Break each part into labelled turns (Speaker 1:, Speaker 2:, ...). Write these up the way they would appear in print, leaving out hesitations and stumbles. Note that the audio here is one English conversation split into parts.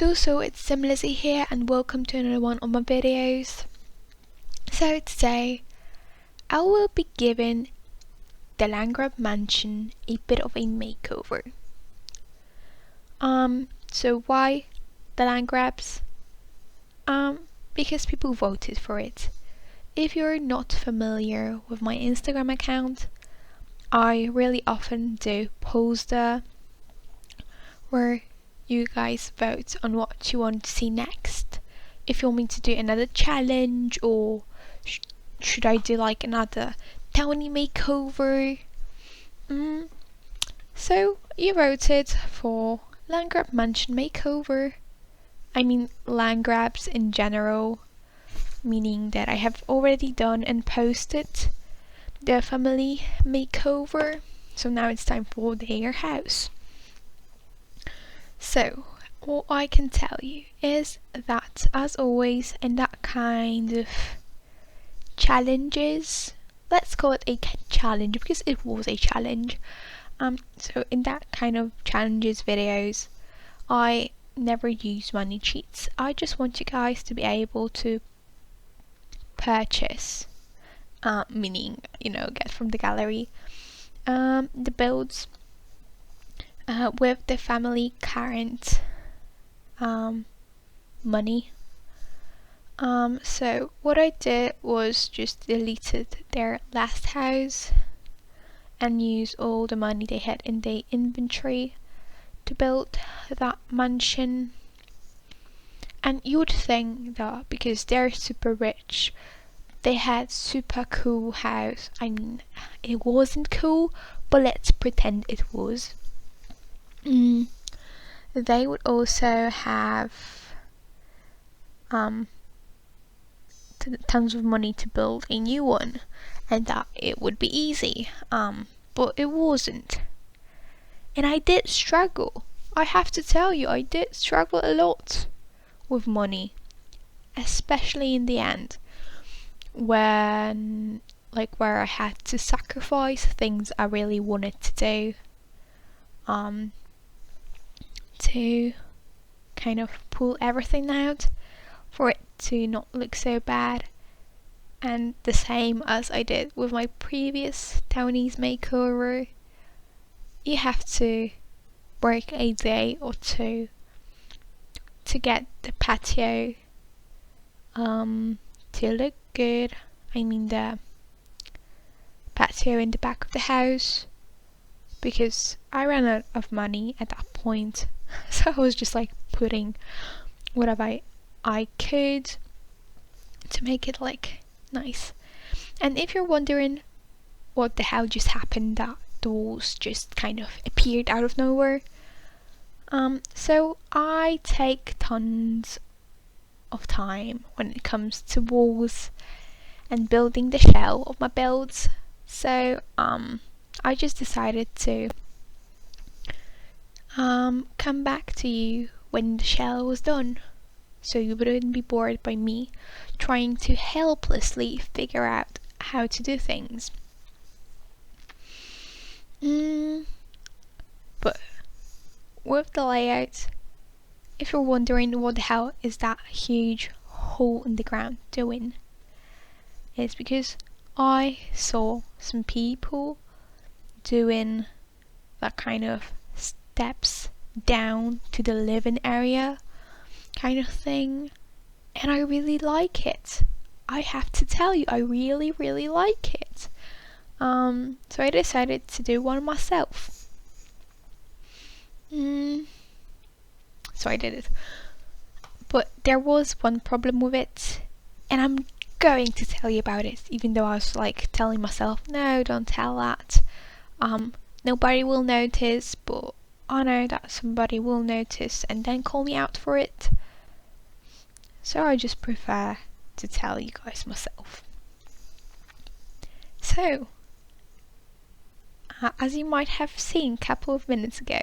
Speaker 1: It's Simlizzy here and welcome to another one of my videos. So today I will be giving the Landgraab mansion a bit of a makeover. So why the Landgraabs? Because people voted for it. If you're not familiar with my Instagram account, I really often do post there where you guys vote on what you want to see next. If you want me to do another challenge, or should I do like another townie makeover? So you voted for Landgraab mansion makeover. I mean Landgraabs in general, meaning that I have already done and posted the family makeover. So now it's time for their house. So, all I can tell you is that, as always, in that kind of challenges, let's call it a challenge because it was a challenge. So in that kind of challenges videos, I never use money cheats. I just want you guys to be able to purchase, meaning, get from the gallery, the builds with the family current money. So what I did was just deleted their last house and used all the money they had in their inventory to build that mansion. And you would think that because they're super rich, they had super cool house. I mean, it wasn't cool, but let's pretend it was. They would also have tons of money to build a new one, and that it would be easy, but it wasn't. And I did struggle. I have to tell you, I did struggle a lot with money, especially in the end, when where I had to sacrifice things I really wanted to do, to kind of pull everything out for it to not look so bad. And the same as I did with my previous townies makeover, you have to work a day or two to get the patio to look good. I mean the patio in the back of the house, because I ran out of money at that point. So I was just putting whatever I could to make it nice. And if you're wondering what the hell just happened, that the walls just kind of appeared out of nowhere, so I take tons of time when it comes to walls and building the shell of my builds. So I just decided to come back to you when the shell was done, so you wouldn't be bored by me trying to helplessly figure out how to do things. But with the layout, if you're wondering what the hell is that huge hole in the ground doing, it's because I saw some people doing that kind of steps down to the living area kind of thing, and I really like it. I have to tell you, I really like it. So I decided to do one myself. So I did it, but there was one problem with it, and I'm going to tell you about it, even though I was telling myself, no, don't tell that. Nobody will notice, but I know that somebody will notice and then call me out for it. So I just prefer to tell you guys myself. So, as you might have seen a couple of minutes ago,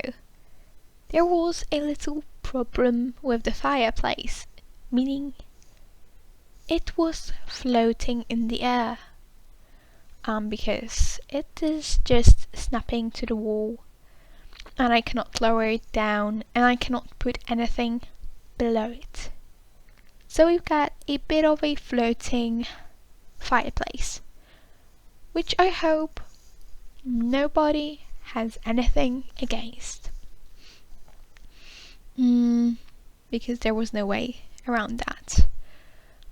Speaker 1: there was a little problem with the fireplace, meaning it was floating in the air, because it is just snapping to the wall, and I cannot lower it down, and I cannot put anything below it. So we've got a bit of a floating fireplace, which I hope nobody has anything against. Because there was no way around that.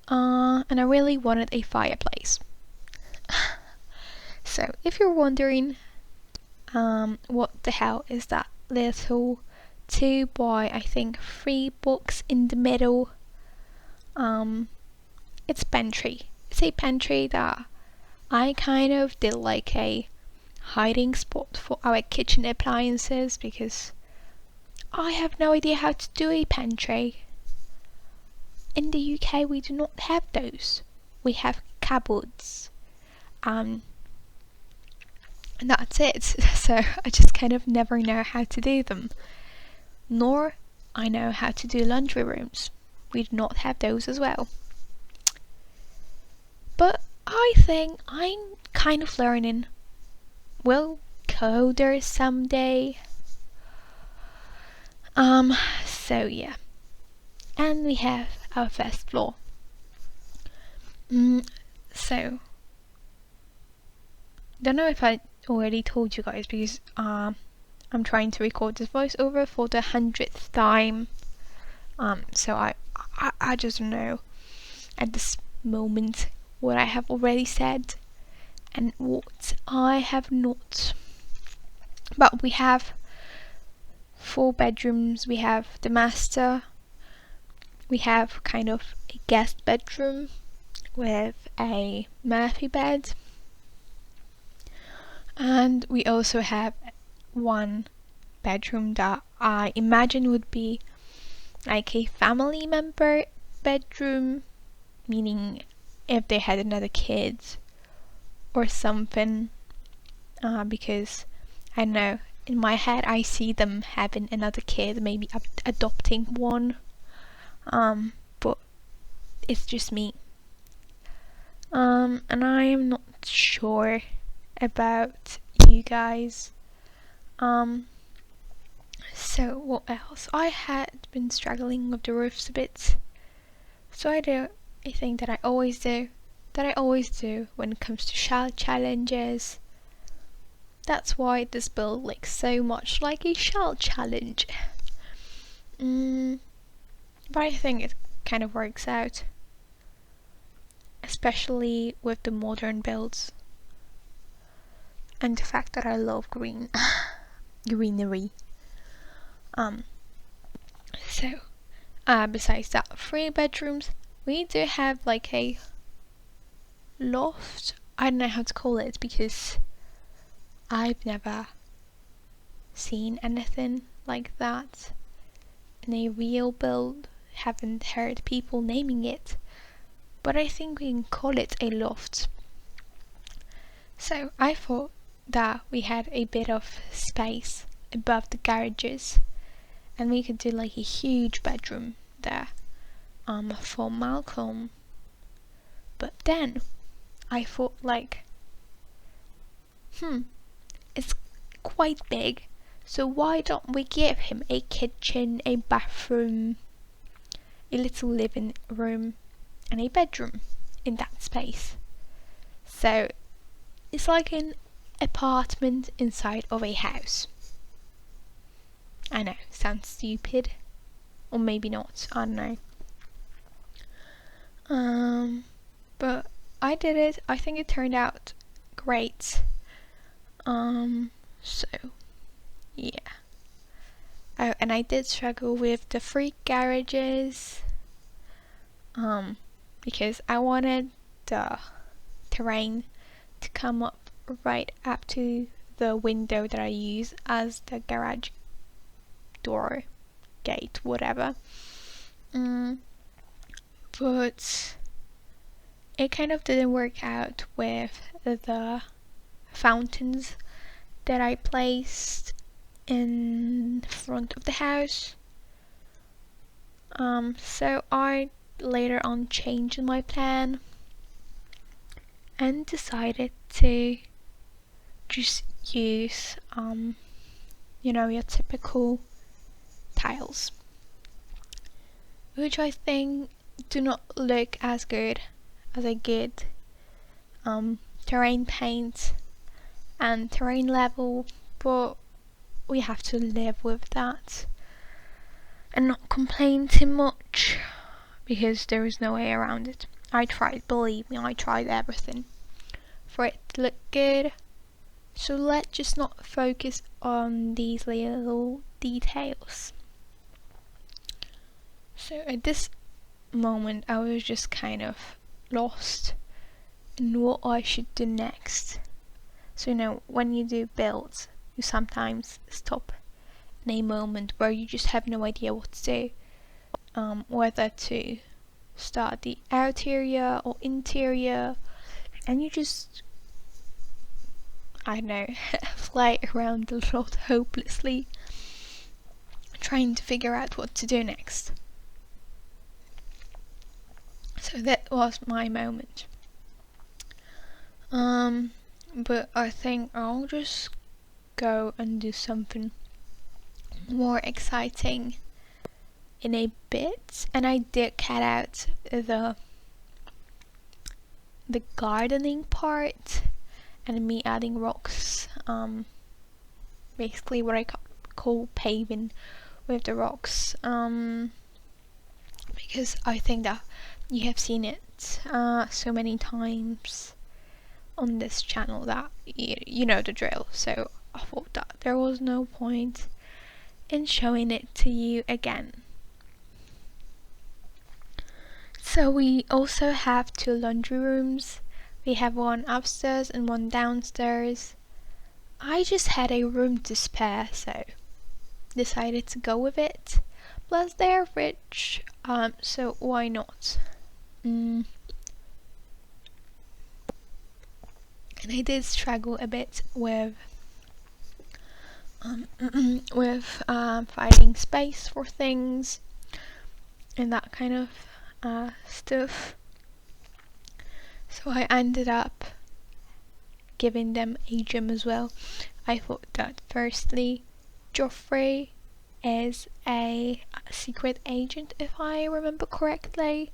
Speaker 1: And I really wanted a fireplace. So if you're wondering what the hell is that little 2 by I think 3 box in the middle, it's pantry. It's a pantry that I kind of did like a hiding spot for our kitchen appliances, because I have no idea how to do a pantry. In the UK we do not have those. We have cupboards. And that's it. So I just kind of never know how to do them. Nor I know how to do laundry rooms. We do not have those as well. But I think I'm kind of learning. We'll go there someday. So yeah. And we have our first floor. So don't know if I already told you guys, because I'm trying to record this voiceover for the 100th time. So I just don't know at this moment what I have already said and what I have not. But we have 4 bedrooms. We have the master. We have kind of a guest bedroom with a Murphy bed. And we also have 1 bedroom that I imagine would be like a family member bedroom, meaning if they had another kid or something, because I don't know, in my head I see them having another kid, maybe adopting one, but it's just me, and I am not sure about you guys. So what else? I had been struggling with the roofs a bit, so I do a thing that I always do when it comes to shell challenges. That's why this build looks so much like a shell challenge. But I think it kind of works out, especially with the modern builds and the fact that I love greenery. So besides that 3 bedrooms, we do have like a loft. I don't know how to call it, because I've never seen anything like that in a real build. Haven't heard people naming it, but I think we can call it a loft. So I thought that we had a bit of space above the garages, and we could do like a huge bedroom there for Malcolm. But then I thought like, it's quite big, so why don't we give him a kitchen, a bathroom, a little living room and a bedroom in that space? So it's like an apartment inside of a house. I know, sounds stupid, or maybe not, I don't know. But I did it. I think it turned out great. So yeah. Oh, and I did struggle with the 3 garages, because I wanted the terrain to come up right up to the window that I use as the garage door, gate, whatever. But it kind of didn't work out with the fountains that I placed in front of the house. So I later on changed my plan and decided to just use your typical tiles. which I think do not look as good as a good terrain paint and terrain level, but we have to live with that and not complain too much because there is no way around it. I tried, believe me, I tried everything for it to look good. So let's just not focus on these little details. So at this moment I was just kind of lost in what I should do next. So when you do builds, you sometimes stop in a moment where you just have no idea what to do, whether to start the exterior or interior, and you just, I don't know, fly around a lot hopelessly trying to figure out what to do next. So that was my moment. But I think I'll just go and do something more exciting in a bit. And I did cut out the gardening part and me adding rocks, basically what I call paving with the rocks, because I think that you have seen it so many times on this channel that you know the drill, so I thought that there was no point in showing it to you again. So we also have 2 laundry rooms. We have one upstairs and one downstairs. I just had a room to spare, so decided to go with it. Plus they're rich, so why not? And I did struggle a bit with finding space for things and that kind of stuff. So I ended up giving them a gym as well. I thought that firstly, Joffrey is a secret agent, if I remember correctly,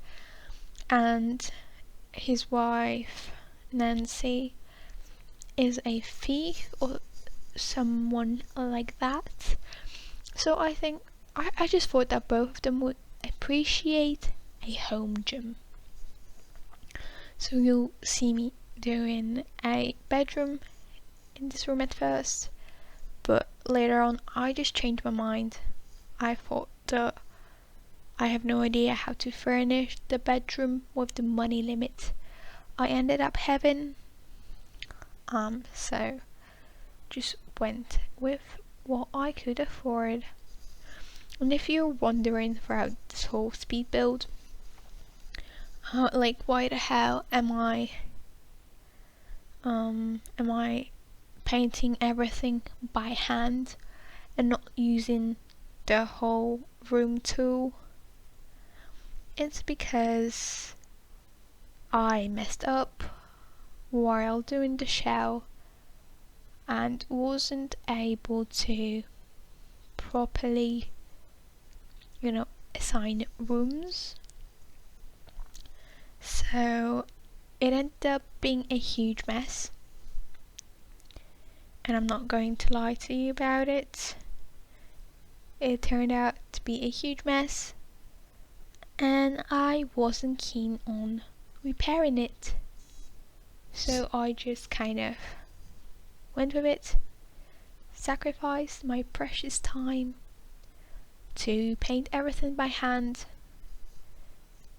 Speaker 1: and his wife Nancy is a thief or someone like that. So I think I just thought that both of them would appreciate a home gym. So you'll see me doing a bedroom in this room at first, but later on I just changed my mind. I thought that I have no idea how to furnish the bedroom with the money limit I ended up having, so just went with what I could afford. And if you're wondering throughout this whole speed build, like why the hell am I painting everything by hand and not using the whole room tool, it's because I messed up while doing the shell and wasn't able to properly, assign rooms. So it ended up being a huge mess, and I'm not going to lie to you about it. It turned out to be a huge mess, and I wasn't keen on repairing it. So I just kind of went with it, sacrificed my precious time to paint everything by hand,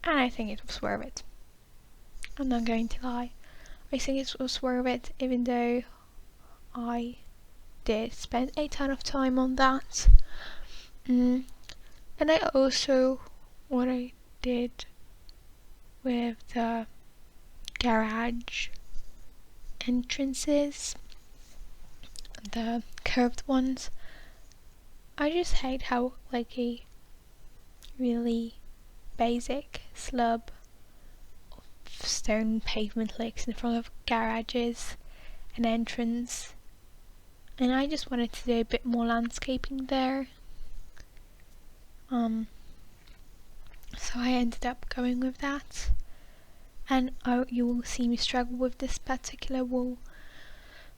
Speaker 1: and I think it was worth it. I'm not going to lie. I think it was worth it, even though I did spend a ton of time on that. And I also, what I did with the garage entrances, the curved ones, I just hate how like a really basic slab of stone pavement looks in front of garages and entrance, and I just wanted to do a bit more landscaping there. So I ended up going with that, and you will see me struggle with this particular wall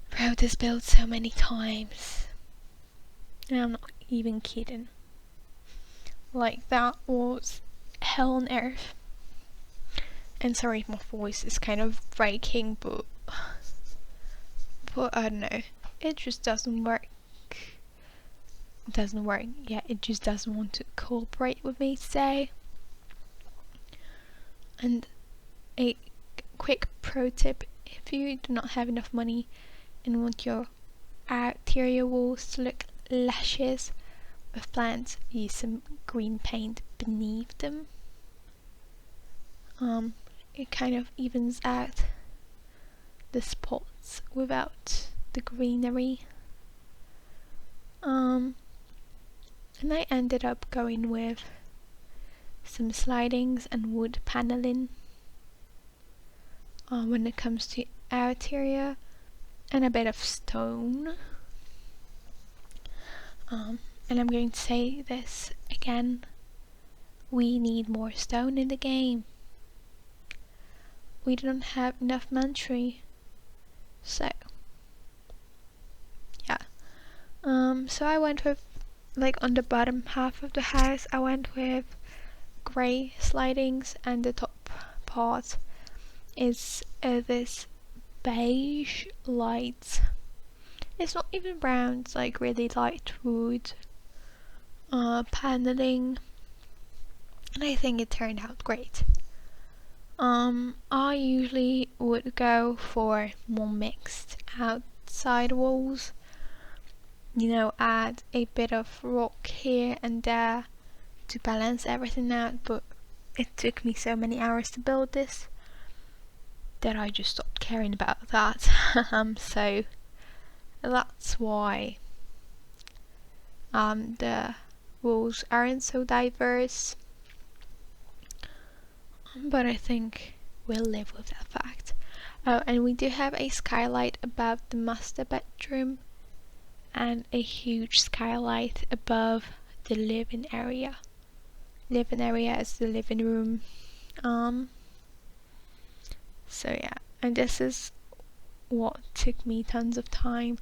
Speaker 1: throughout this build so many times, and I'm not even kidding. Like, that was hell on earth. And sorry if my voice is kind of breaking, but I don't know, it just doesn't work. Yeah, it just doesn't want to cooperate with me today. And a quick pro tip: if you do not have enough money and want your exterior walls to look luscious with plants, use some green paint beneath them. It kind of evens out the spots without the greenery. And I ended up going with some slidings and wood paneling when it comes to exterior, and a bit of stone. And I'm going to say this again: we need more stone in the game. We don't have enough monetary, so yeah. So I went with, like, on the bottom half of the house, I went with grey slidings, and the top part is this beige light. It's not even brown, it's like really light wood paneling, and I think it turned out great. I usually would go for more mixed outside walls, add a bit of rock here and there to balance everything out, but it took me so many hours to build this that I just stopped caring about that. So that's why the walls aren't so diverse, but I think we'll live with that fact. Oh, and we do have a skylight above the master bedroom and a huge skylight above the living area. Living area is the living room. So yeah, and this is what took me tons of time.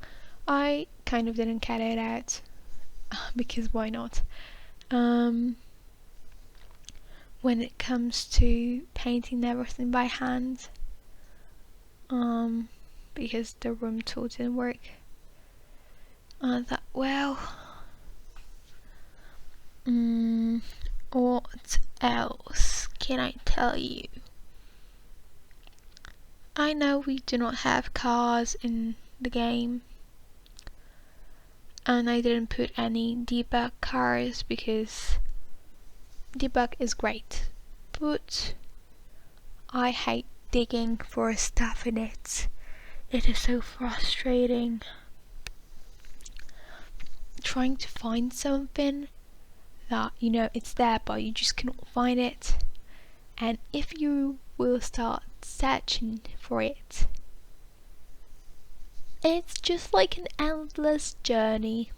Speaker 1: I kind of didn't cut it out because why not? When it comes to painting everything by hand, because the room tool didn't work that well. What else can I tell you? I know we do not have cars in the game, and I didn't put any debug cars because debug is great, but I hate digging for stuff in it. It is so frustrating trying to find something that it's there but you just cannot find it, and if you will start searching for it, it's just like an endless journey.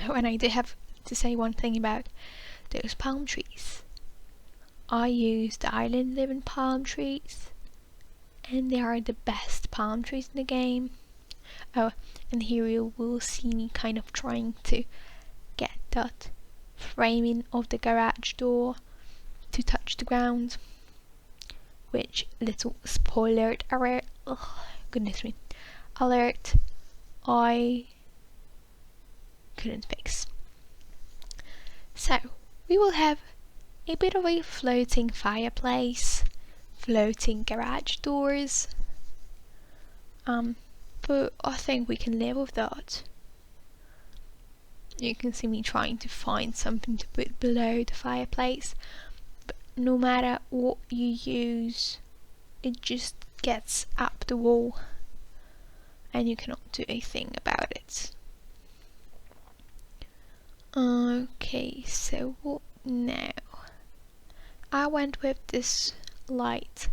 Speaker 1: Oh, and I do have to say one thing about those palm trees. I use the island living palm trees, and they are the best palm trees in the game. Oh, and here you will see me kind of trying to get that framing of the garage door to touch the ground, which, little spoiler alert, goodness me, alert, I couldn't fix. So we will have a bit of a floating fireplace, floating garage doors, but I think we can live with that. You can see me trying to find something to put below the fireplace, but no matter what you use, it just gets up the wall and you cannot do a thing about it. Okay, so what now? I went with this light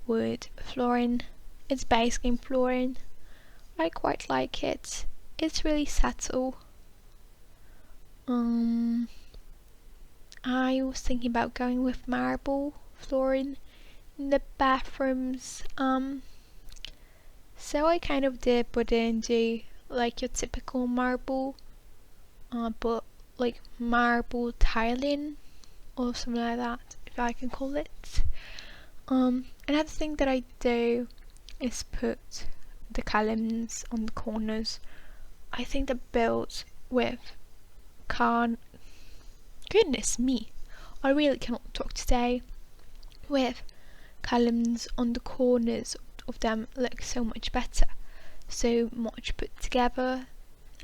Speaker 1: wood flooring. It's base game flooring. I quite like it. It's really subtle. I was thinking about going with marble flooring in the bathrooms. So I kind of did, but didn't do like your typical marble, but like marble tiling or something like that, if I can call it. Another thing that I do is put the columns on the corners. I think they're built with goodness me, I really cannot talk today. With columns on the corners of them look so much better, so much put together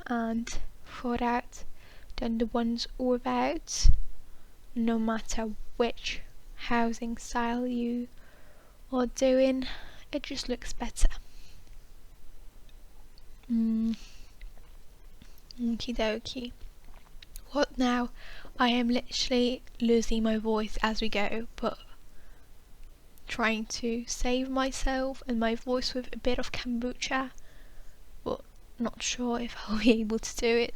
Speaker 1: and thought out than the ones without, no matter which housing style you are doing, it just looks better. Okie dokie. What now? I am literally losing my voice as we go, but trying to save myself and my voice with a bit of kombucha, but not sure if I'll be able to do it.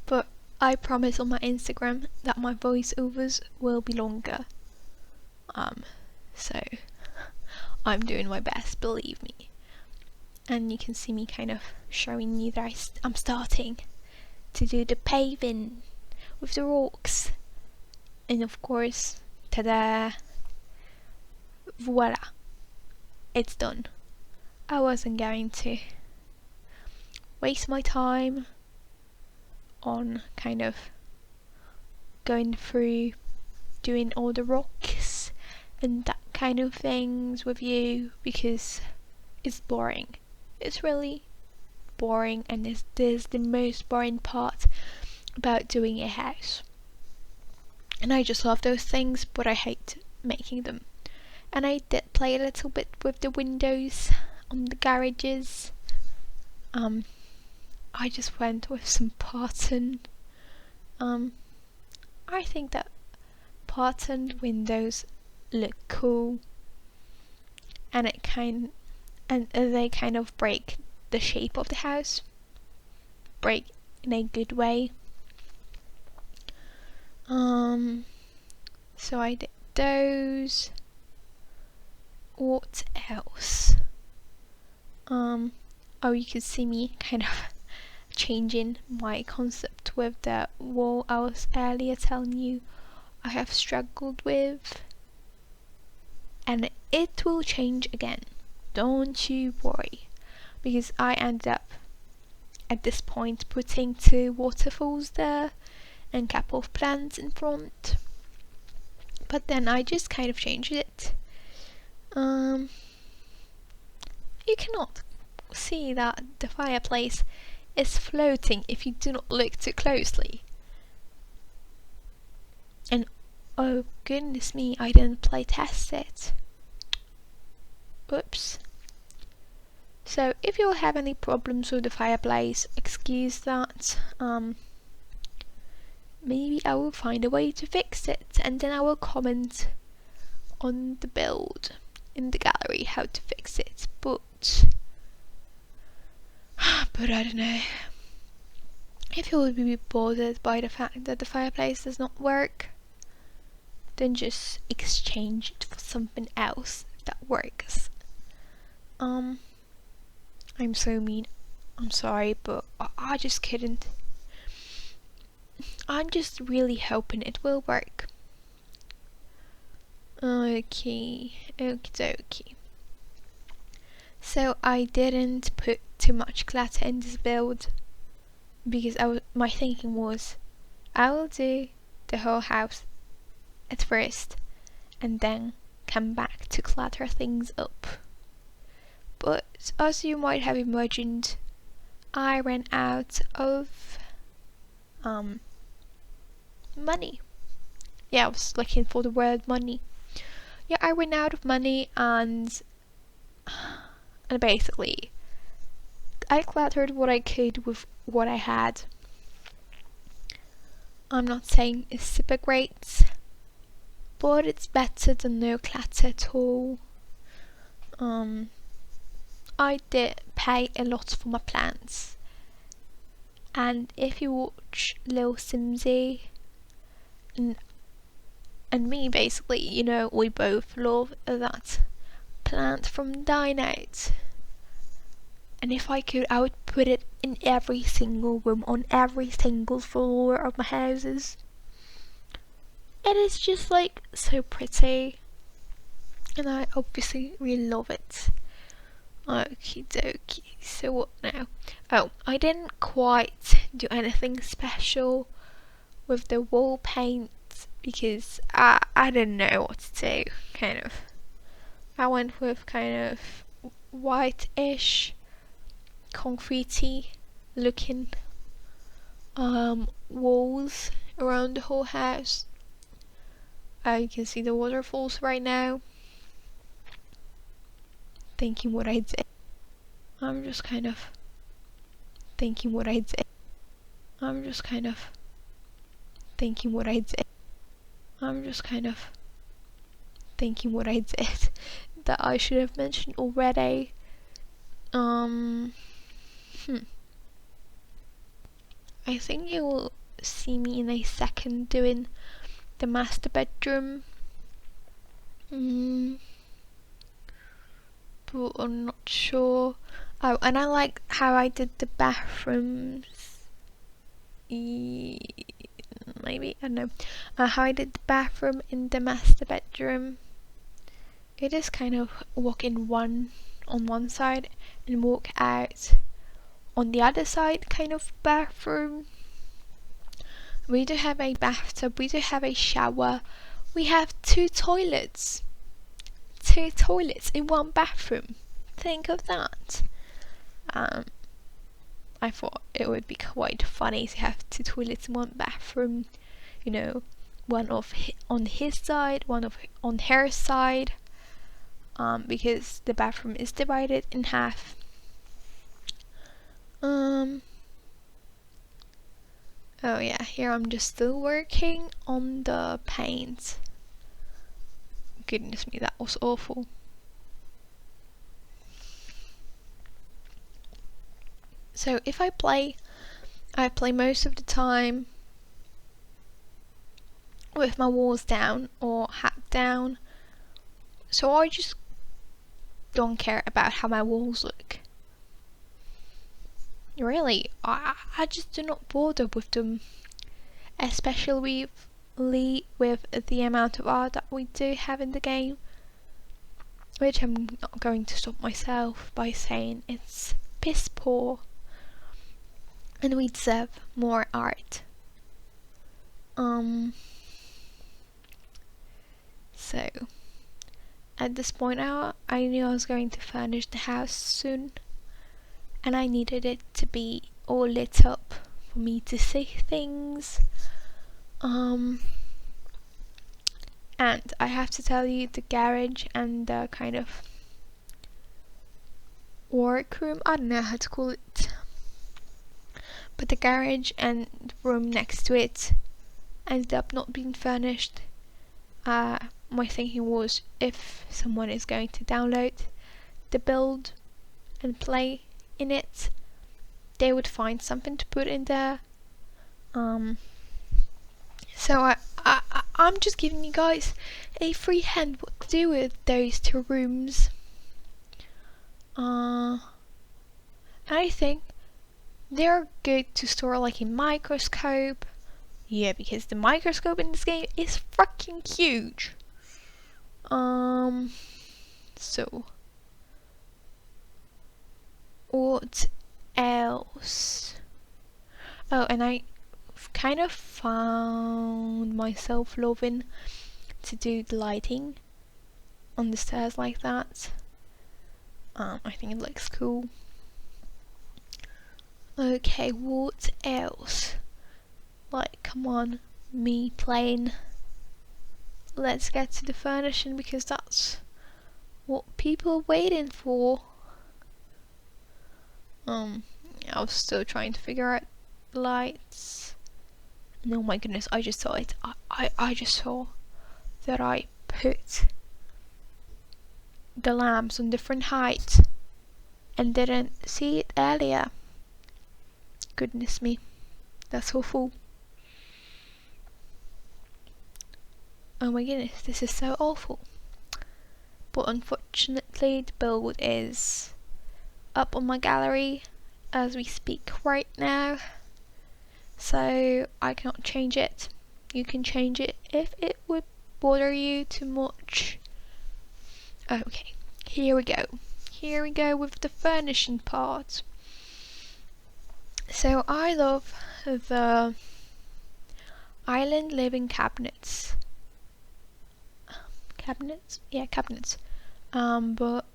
Speaker 1: But I promise on my Instagram that my voiceovers will be longer. So I'm doing my best, believe me. And you can see me kind of showing you that I'm starting to do the paving with the rocks. And of course, ta-da! Voila! It's done. I wasn't going to waste my time on kind of going through doing all the rocks and that kind of things with you, because it's boring. It's really boring, and this is the most boring part about doing a house. And I just love those things, but I hate making them. And I did play a little bit with the windows on the garages. I just went with some pattern. I think that patterned windows look cool, and they kind of break the shape of the house, break in a good way. So I did those. What else? Oh, you can see me kind of changing my concept with the wall I was earlier telling you I have struggled with, and it will change again, don't you worry, because I ended up at this point putting 2 waterfalls there and a couple of plants in front, but then I just kind of changed it. You cannot see that the fireplace is floating if you do not look too closely. And oh goodness me, I didn't play test it. Oops. So if you have any problems with the fireplace, excuse that. Maybe I will find a way to fix it, and then I will comment on the build in the gallery how to fix it. But I don't know. If you will be bothered by the fact that the fireplace does not work, then just exchange it for something else that works. I'm so mean. I'm sorry, but I just couldn't. I'm just really hoping it will work. Okay, okie dokie. So I didn't put too much clutter in this build, because my thinking was I will do the whole house at first and then come back to clutter things up. But as you might have imagined, I ran out of money. Yeah, I was looking for the word money. Yeah, I ran out of money, and basically I cluttered what I could with what I had. I'm not saying it's super great, but it's better than no clutter at all. I did pay a lot for my plants, and if you watch Lil Simsy, and me basically, you know, we both love that plant from Dine Out. And if I could, I would put it in every single room, on every single floor of my houses. It is just like so pretty, and I obviously really love it. Okie dokie, so what now? Oh, I didn't quite do anything special with the wall paint because I didn't know what to do, kind of. I went with kind of white-ish, concretey looking walls around the whole house. You can see the waterfalls right now. Thinking what I did. I'm just kind of thinking what I did. I'm just kind of thinking what I did. I'm just kind of thinking what I did that I should have mentioned already. I think you will see me in a second doing the master bedroom. But I'm not sure. Oh, and I like how I did the bathrooms. Maybe, I don't know. How I did the bathroom in the master bedroom. It is kind of walk in on one side and walk out on the other side kind of bathroom. We do have a bathtub, we do have a shower, we have 2 toilets. 2 toilets in one bathroom. Think of that. I thought it would be quite funny to have 2 toilets in one bathroom. You know, one on his side, one on her side. Because the bathroom is divided in half. Oh yeah, here I'm just still working on the paint. Goodness me, that was awful. So if I play most of the time with my walls down or hat down. So I just don't care about how my walls look. Really, I just do not bother with them. Especially with the amount of art that we do have in the game. Which I'm not going to stop myself by saying it's piss poor. And we deserve more art. So at this point now, I knew I was going to furnish the house soon, and I needed it to be all lit up for me to see things. And I have to tell you, the garage and the kind of workroom, I don't know how to call it, but the garage and the room next to it ended up not being furnished. My thinking was, if someone is going to download the build and play in it, they would find something to put in there. So I'm just giving you guys a free hand what to do with those 2 rooms. I think they're good to store like a microscope. Yeah, because the microscope in this game is fucking huge. So what else? Oh, and I kind of found myself loving to do the lighting on the stairs like that. I think it looks cool. Okay, what else? Like, come on, me playing. Let's get to the furnishing because that's what people are waiting for. I was still trying to figure out lights. And oh my goodness, I just saw it. I just saw that I put the lamps on different heights and didn't see it earlier. Goodness me, that's awful. Oh my goodness, this is so awful. But unfortunately the build is up on my gallery as we speak right now, so I cannot change it. You can change it if it would bother you too much. Okay, here we go. Here we go with the furnishing part. So I love the island living cabinets. Yeah, cabinets. But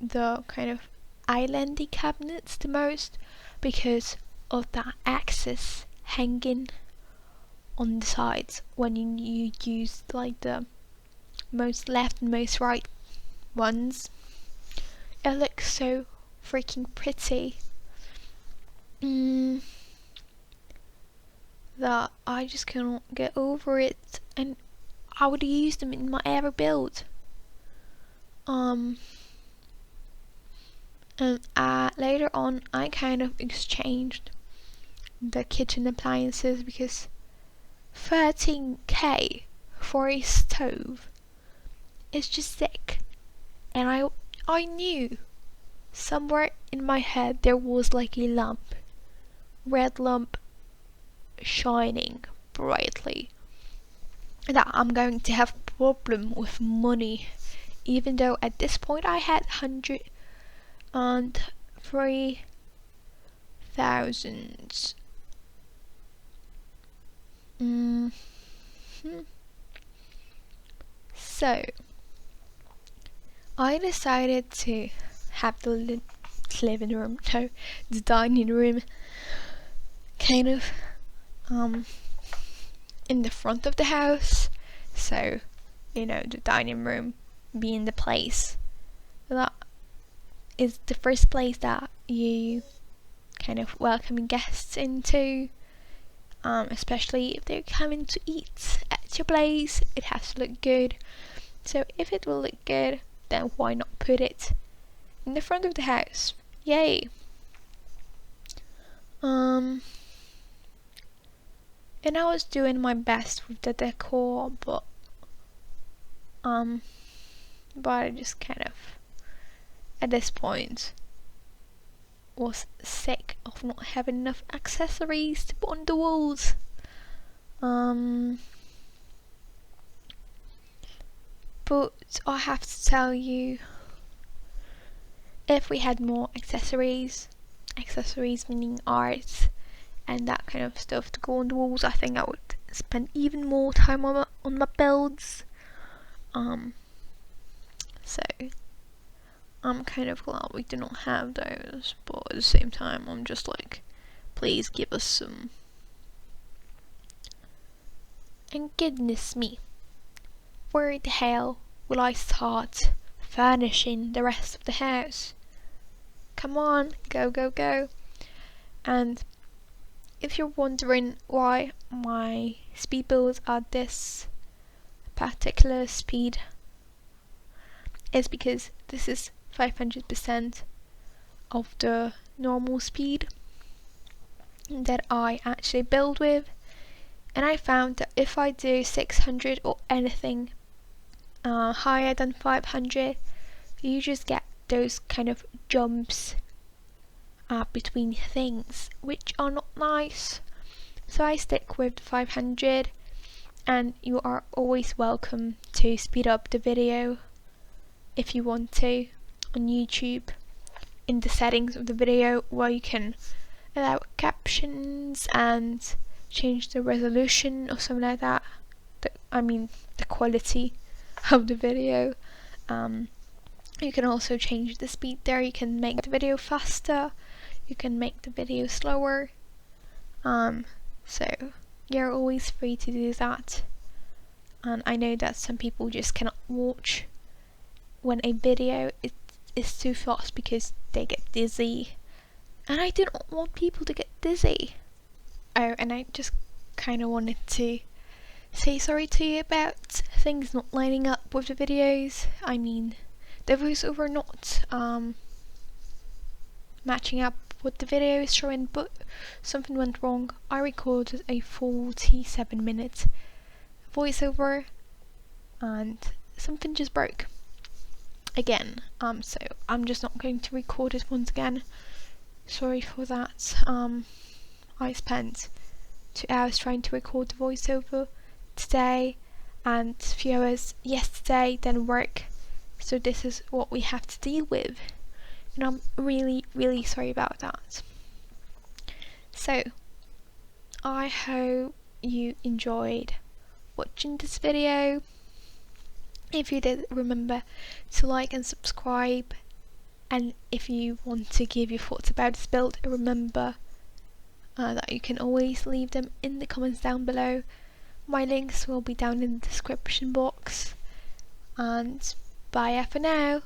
Speaker 1: the kind of islandy cabinets the most because of that axis hanging on the sides when you use like the most left and most right ones. It looks so freaking pretty. That I just cannot get over it, and I would use them in my every build. And later on I kind of exchanged the kitchen appliances because 13k for a stove is just sick. And I knew somewhere in my head there was like a red lump shining brightly, that I'm going to have problem with money, even though at this point I had 103,000. So I decided to have the living room, no, the dining room kind of in the front of the house. So, you know, the dining room being the place that is the first place that you kind of welcoming guests into, especially if they're coming to eat at your place. It has to look good. So if it will look good, then why not put it in the front of the house? Yay! And I was doing my best with the decor, but I just kind of at this point was sick of not having enough accessories to put on the walls. But I have to tell you, if we had more accessories meaning art and that kind of stuff to go on the walls, I think I would spend even more time on my builds. So I'm kind of glad we do not have those, but at the same time I'm just like, please give us some. And goodness me, where the hell will I start furnishing the rest of the house? Come on, go. And if you're wondering why my speed builds are this particular speed, it's because this is 500% of the normal speed that I actually build with. And I found that if I do 600 or anything higher than 500, you just get those kind of jumps between things, which are not nice. So I stick with 500, and you are always welcome to speed up the video if you want to on YouTube, in the settings of the video where you can allow captions and change the resolution or something like that. The quality of the video. You can also change the speed there. You can make the video faster, you can make the video slower. So you're always free to do that. And I know that some people just cannot watch when a video is too fast because they get dizzy, and I do not want people to get dizzy. Oh, and I just kind of wanted to say sorry to you about things not lining up with the videos. I mean, the voiceover not matching up what the video is showing, but something went wrong. I recorded a 47-minute voiceover and something just broke again. So I'm just not going to record it once again. Sorry for that. I spent 2 hours trying to record the voiceover today and a few hours yesterday, then work. So this is what we have to deal with, and I'm really, really sorry about that. So I hope you enjoyed watching this video. If you did, remember to like and subscribe, and if you want to give your thoughts about this build, remember that you can always leave them in the comments down below. My links will be down in the description box, and bye for now.